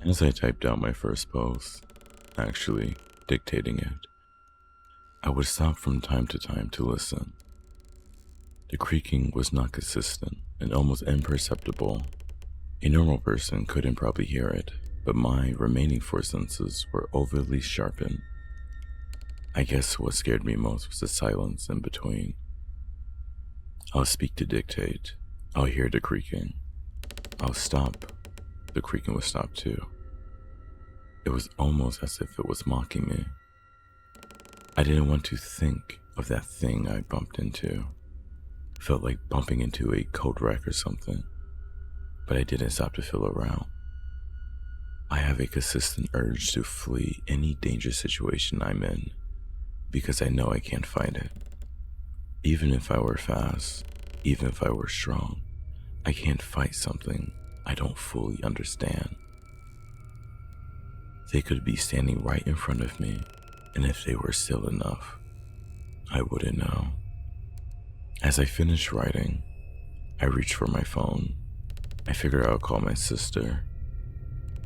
As I typed out my first post, actually dictating it, I would stop from time to time to listen. The creaking was not consistent and almost imperceptible. A normal person couldn't probably hear it, but my remaining four senses were overly sharpened. I guess what scared me most was the silence in between. I'll speak to dictate. I'll hear the creaking. I'll stop. The creaking would stop too. It was almost as if it was mocking me. I didn't want to think of that thing I bumped into. It felt like bumping into a cold wreck or something, but I didn't stop to feel around. I have a consistent urge to flee any dangerous situation I'm in because I know I can't fight it. Even if I were fast, even if I were strong, I can't fight something I don't fully understand. They could be standing right in front of me, and if they were still enough, I wouldn't know. As I finished writing, I reached for my phone. I figured I would call my sister.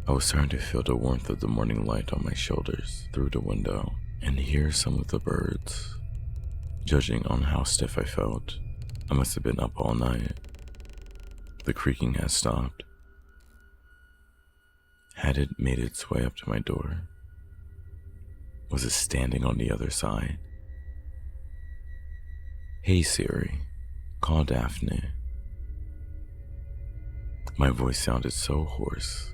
I was starting to feel the warmth of the morning light on my shoulders through the window and hear some of the birds. Judging on how stiff I felt, I must have been up all night. The creaking had stopped. Had it made its way up to my door? Was it standing on the other side? Hey Siri, call Daphne. My voice sounded so hoarse.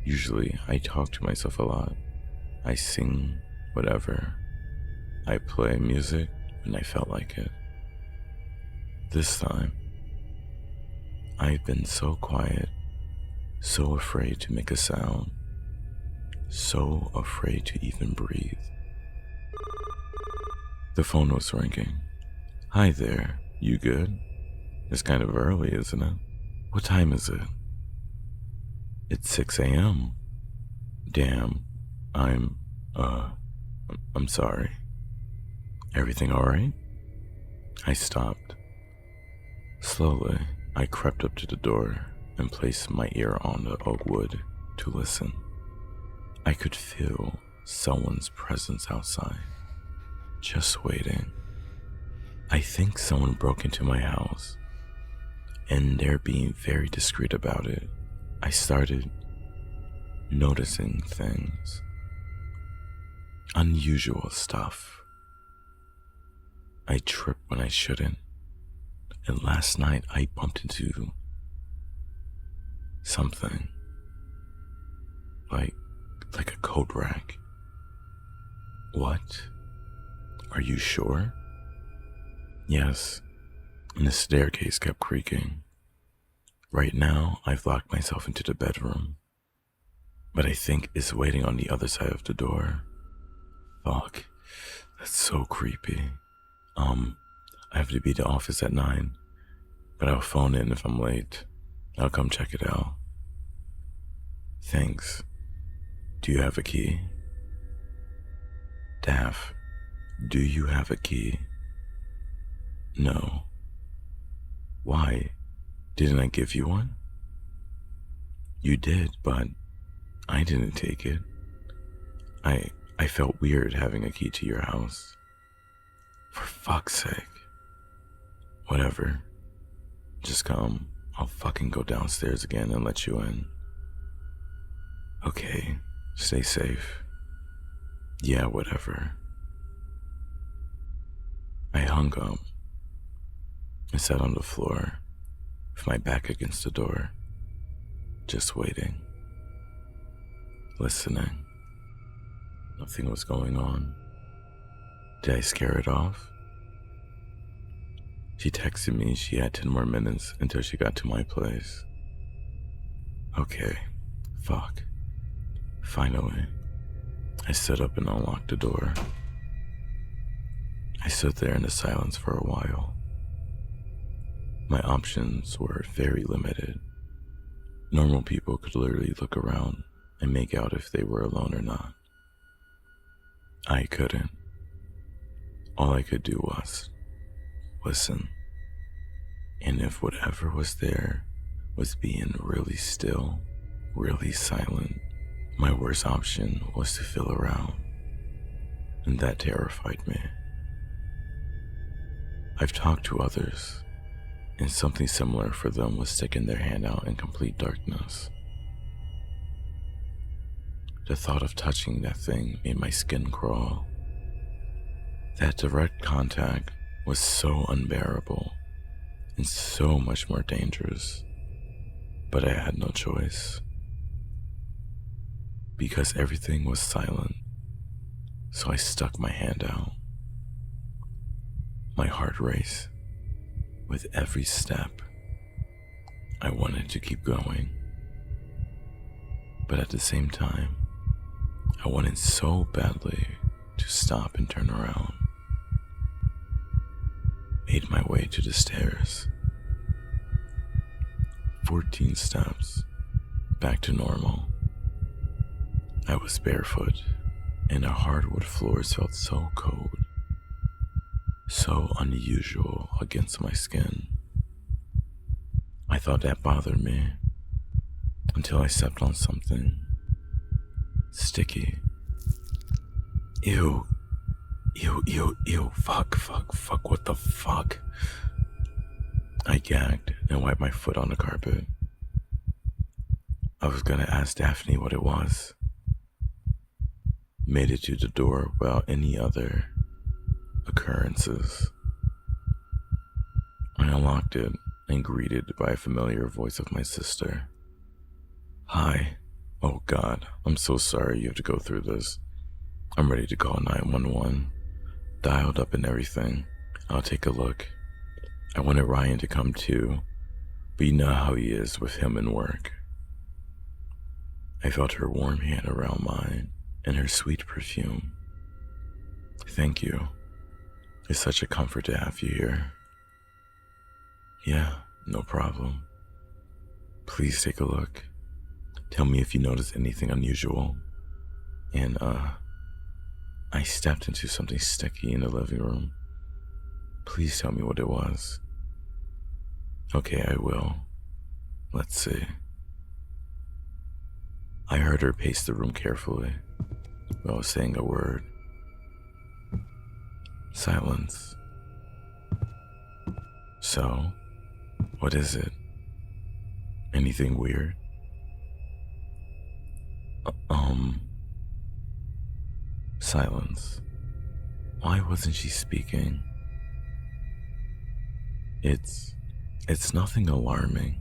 Usually I talk to myself a lot. I sing, whatever. I play music when I felt like it. This time, I've been so quiet, so afraid to make a sound, so afraid to even breathe. The phone was ringing. Hi there, you good? It's kind of early, isn't it? What time is it? It's 6 a.m. Damn, I'm sorry. Everything alright? I stopped. Slowly, I crept up to the door and placed my ear on the oak wood to listen. I could feel someone's presence outside, just waiting. I think someone broke into my house, and they're being very discreet about it. I started noticing things, unusual stuff. I tripped when I shouldn't, and last night I bumped into something like a coat rack. What? Are you sure? Yes, and the staircase kept creaking. Right now, I've locked myself into the bedroom, but I think it's waiting on the other side of the door. Fuck, that's so creepy. I have to be at the office at 9, but I'll phone in if I'm late. I'll come check it out. Thanks. Do you have a key? Daph, do you have a key? No. Why? Didn't I give you one? You did, but I didn't take it. I felt weird having a key to your house. For fuck's sake. Whatever. Just come. I'll fucking go downstairs again and let you in. Okay, stay safe. Yeah, whatever. I hung up and sat on the floor with my back against the door, just waiting, listening. Nothing was going on. Did I scare it off? She texted me she had 10 more minutes until she got to my place. Okay, fuck. Finally, I stood up and unlocked the door. I stood there in the silence for a while. My options were very limited. Normal people could literally look around and make out if they were alone or not. I couldn't. All I could do was listen. And if whatever was there was being really still, really silent, My worst option was to feel around, and that terrified me. I've talked to others, and something similar for them was sticking their hand out in complete darkness. The thought of touching that thing made my skin crawl. That direct contact was so unbearable and so much more dangerous, but I had no choice. Because everything was silent, so I stuck my hand out. My heart raced. With every step, I wanted to keep going. But at the same time, I wanted so badly to stop and turn around. Made my way to the stairs. 14 steps, back to normal. I was barefoot, and the hardwood floors felt so cold, so unusual against my skin. I thought that bothered me, until I stepped on something sticky. Ew, fuck, what the fuck? I gagged and wiped my foot on the carpet. I was gonna ask Daphne what it was. Made it to the door without any other occurrences. I unlocked it and greeted by a familiar voice of my sister. Hi. Oh God, I'm so sorry you have to go through this. I'm ready to call 911. Dialed up and everything. I'll take a look. I wanted Ryan to come too, but you know how he is with him and work. I felt her warm hand around mine and her sweet perfume. Thank you. It's such a comfort to have you here. Yeah, no problem. Please take a look. Tell me if you notice anything unusual. And, I stepped into something sticky in the living room. Please tell me what it was. Okay, I will. Let's see. I heard her pace the room carefully without saying a word. Silence. So, what is it? Anything weird? Silence. Why wasn't she speaking? It's nothing alarming.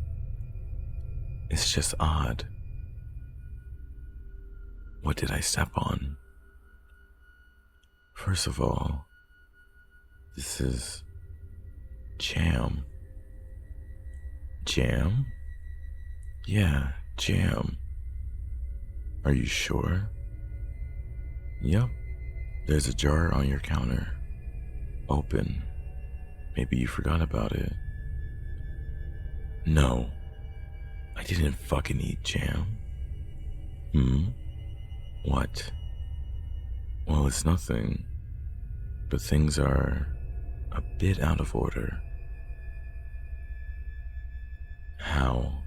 It's just odd. What did I step on? First of all, this is jam. Jam? Yeah, jam. Are you sure? Yep. There's a jar on your counter. Open. Maybe you forgot about it. No. I didn't fucking eat jam. What? Well, it's nothing. But things are a bit out of order. How?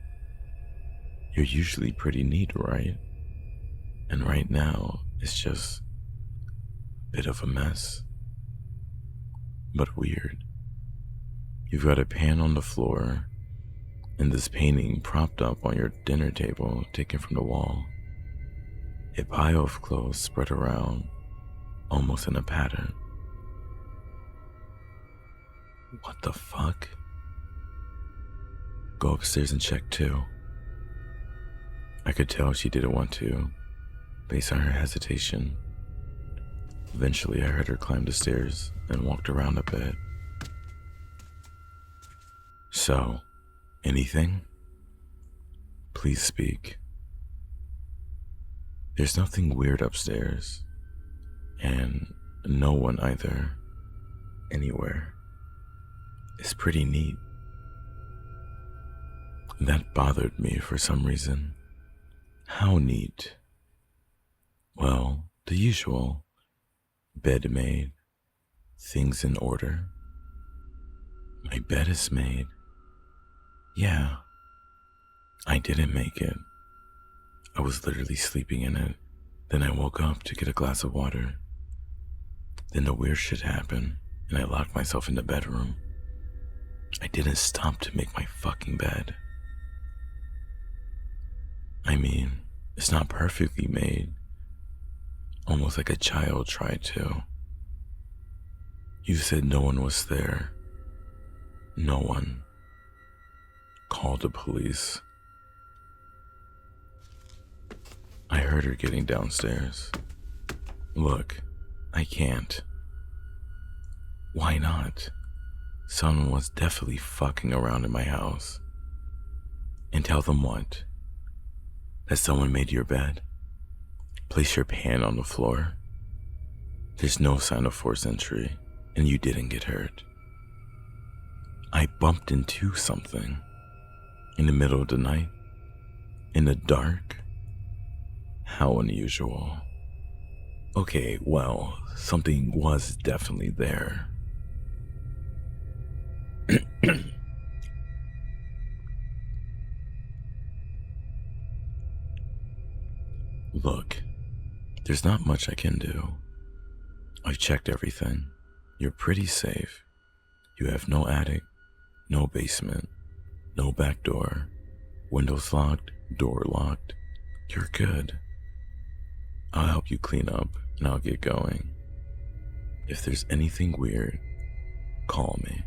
You're usually pretty neat, right? And right now, it's just a bit of a mess. But weird. You've got a pan on the floor, and this painting propped up on your dinner table taken from the wall. A pile of clothes spread around, almost in a pattern. What the fuck? Go upstairs and check too. I could tell she didn't want to, based on her hesitation. Eventually, I heard her climb the stairs and walked around a bit. So, anything? Please speak. There's nothing weird upstairs, and no one either, anywhere. It's pretty neat. That bothered me for some reason. How neat? Well, the usual. Bed made, things in order. My bed is made. Yeah, I didn't make it. I was literally sleeping in it. Then I woke up to get a glass of water. Then the weird shit happened, and I locked myself in the bedroom. I didn't stop to make my fucking bed. I mean, it's not perfectly made. Almost like a child tried to. You said no one was there. No one. Called the police. I heard her getting downstairs. Look, I can't. Why not? Someone was definitely fucking around in my house. And tell them what? That someone made your bed? Place your pan on the floor? There's no sign of forced entry, and you didn't get hurt. I bumped into something. In the middle of the night? In the dark? How unusual. Okay, well, something was definitely there. Look, there's not much I can do. I've checked everything. You're pretty safe. You have no attic, no basement, no back door, windows locked, door locked. You're good. I'll help you clean up and I'll get going. If there's anything weird, call me.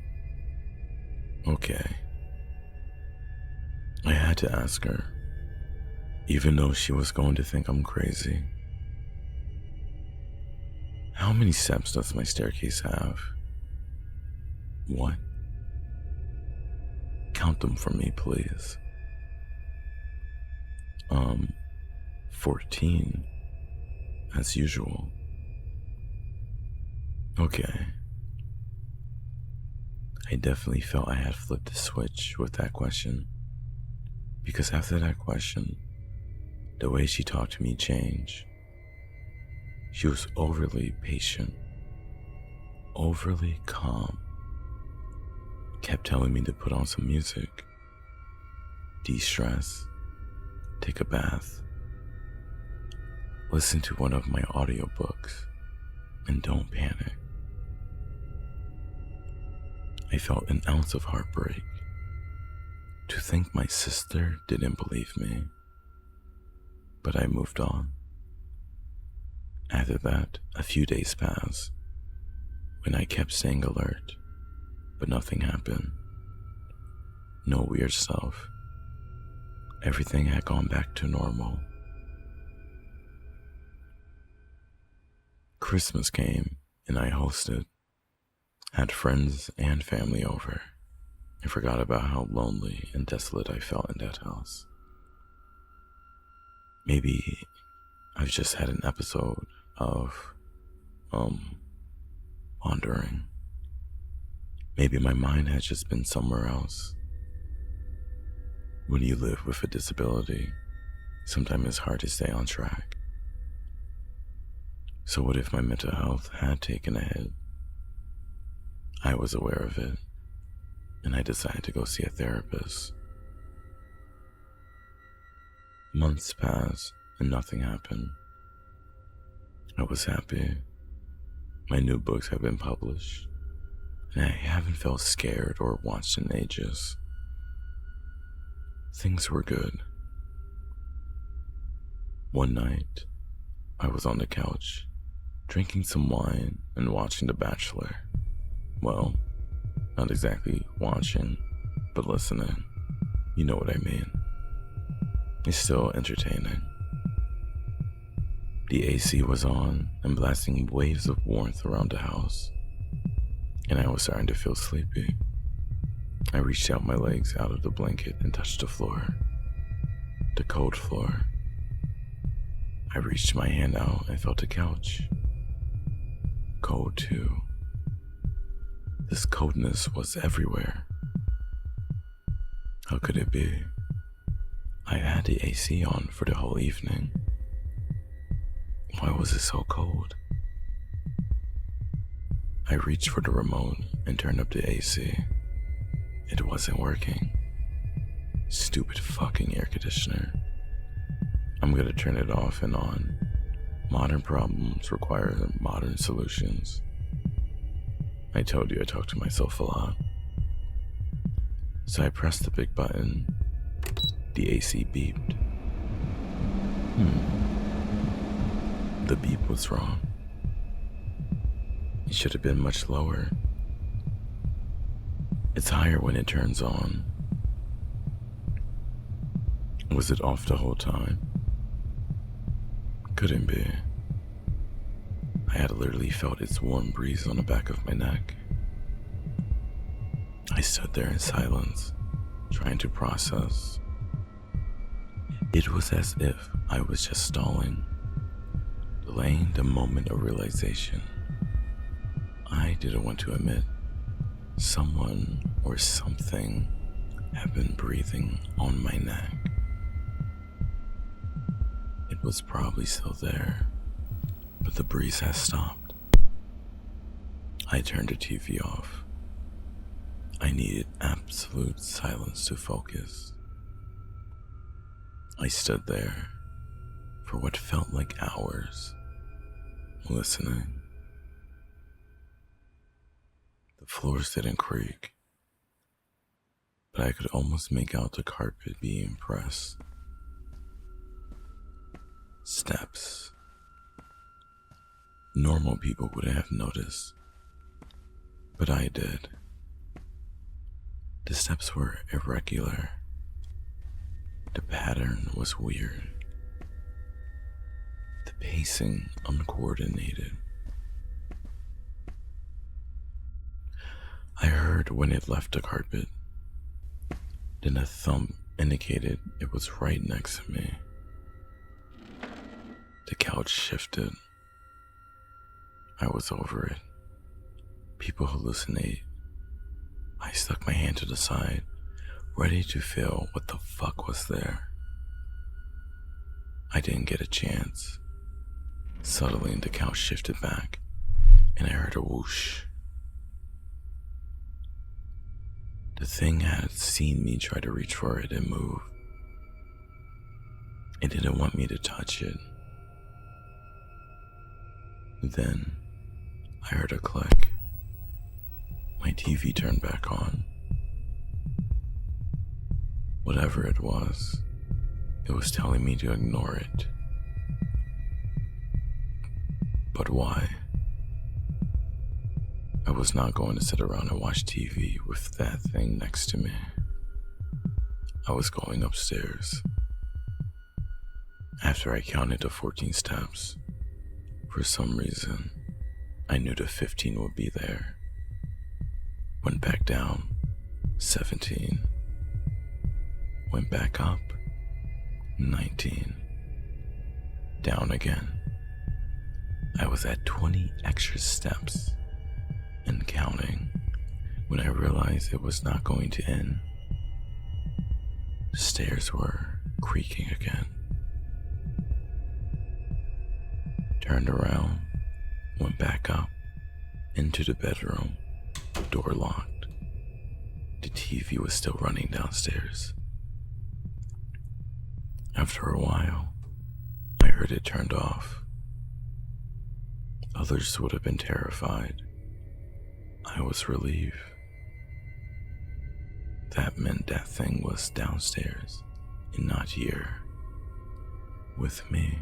Okay. I had to ask her, even though she was going to think I'm crazy. How many steps does my staircase have? What? Count them for me, please. 14, as usual. Okay. I definitely felt I had flipped the switch with that question, because after that question, the way she talked to me changed. She was overly patient, overly calm, kept telling me to put on some music, de-stress, take a bath, listen to one of my audiobooks, and don't panic. I felt an ounce of heartbreak to think my sister didn't believe me, but I moved on. After that, a few days passed when I kept staying alert, but nothing happened. No weird stuff. Everything had gone back to normal. Christmas came and I hosted. Had friends and family over. I forgot about how lonely and desolate I felt in that house. Maybe I've just had an episode of, wandering. Maybe my mind had just been somewhere else. When you live with a disability, sometimes it's hard to stay on track. So what if my mental health had taken a hit? I was aware of it, and I decided to go see a therapist. Months passed, and nothing happened. I was happy. My new books have been published, and I haven't felt scared or watched in ages. Things were good. One night, I was on the couch, drinking some wine and watching The Bachelor. Well, not exactly watching, but listening. You know what I mean. It's still entertaining. The AC was on and blasting waves of warmth around the house, and I was starting to feel sleepy. I reached out my legs out of the blanket and touched the floor. The cold floor. I reached my hand out and felt the couch. Cold too. This coldness was everywhere. How could it be? I had the AC on for the whole evening. Why was it so cold? I reached for the remote and turned up the AC. It wasn't working. Stupid fucking air conditioner. I'm gonna turn it off and on. Modern problems require modern solutions. I told you I talk to myself a lot. So I pressed the big button. The AC beeped. The beep was wrong. It should have been much lower. It's higher when it turns on. Was it off the whole time? Couldn't be. I had literally felt its warm breeze on the back of my neck. I stood there in silence, trying to process. It was as if I was just stalling, delaying the moment of realization. I didn't want to admit someone or something had been breathing on my neck. It was probably still there, but the breeze had stopped. I turned the TV off. I needed absolute silence to focus. I stood there for what felt like hours, listening. The floors didn't creak, but I could almost make out the carpet being pressed. Steps. Normal people wouldn't have noticed, but I did. The steps were irregular. The pattern was weird. The pacing uncoordinated. I heard when it left the carpet. Then a thump indicated it was right next to me. The couch shifted. I was over it. People hallucinate. I stuck my hand to the side, ready to feel what the fuck was there. I didn't get a chance. Suddenly, the couch shifted back, and I heard a whoosh. The thing had seen me try to reach for it and move. It didn't want me to touch it. Then, I heard a click. My TV turned back on. Whatever it was telling me to ignore it. But why? I was not going to sit around and watch TV with that thing next to me. I was going upstairs. After I counted the 14 steps, for some reason, I knew the 15 would be there. Went back down, 17. Went back up, 19. Down again. I was at 20 extra steps and counting when I realized it was not going to end. The stairs were creaking again. Turned around, went back up, into the bedroom, door locked. The TV was still running downstairs. After a while, I heard it turned off. Others would have been terrified. I was relieved. That meant that thing was downstairs and not here with me.